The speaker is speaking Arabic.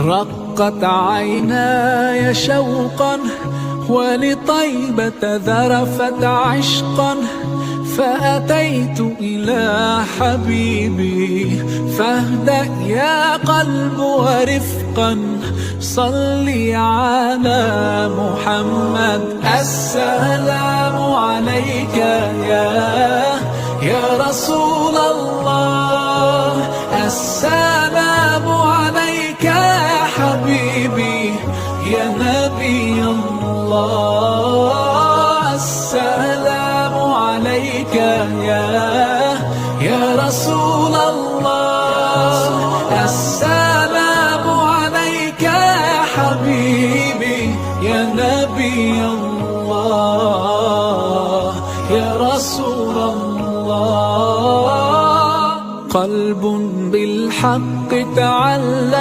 رقت عيناي شوقا ولطيبة ذرفت عشقا، فأتيت إلى حبيبي فاهدأ يا قلب ورفقا، صلي على محمد. السلام عليك يا رسول الله، السلام عليك يا حبيبي يا نبي الله، السلام عليك يا رسول الله، السلام عليك يا حبيبي يا نبي الله يا رسول الله. قلب بالحق تعلق